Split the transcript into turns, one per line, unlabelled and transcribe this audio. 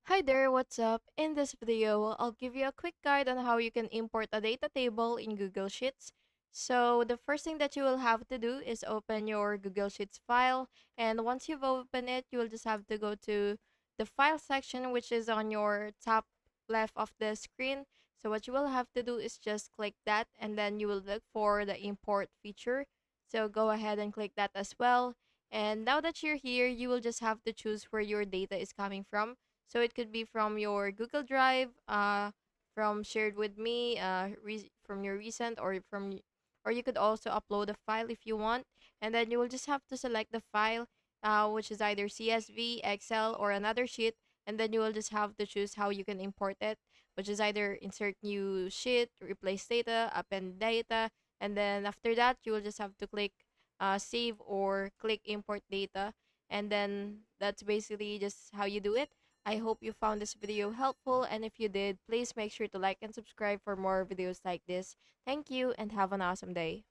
Hi there, what's up? In this video, I'll give you a quick guide on how you can import a data table in Google Sheets. So the first thing that you will have to do is open your Google Sheets file, and once you've opened it, you will just have to go to the file section, which is on your top left of the screen. So what you will have to do is just click that, and then you will look for the import feature. So go ahead and click that as well. And now that you're here, you will just have to choose where your data is coming from. So it could be from your Google Drive, from shared with me, from your recent, or you could also upload a file if you want, and then you will just have to select the file, which is either CSV, Excel, or another sheet, and then you will just have to choose how you can import it, which is either insert new sheet, replace data, append data, and then after that you will just have to click save or click import data, and then that's basically just how you do it. I hope you found this video helpful, and if you did, please make sure to like and subscribe for more videos like this. Thank you and have an awesome day.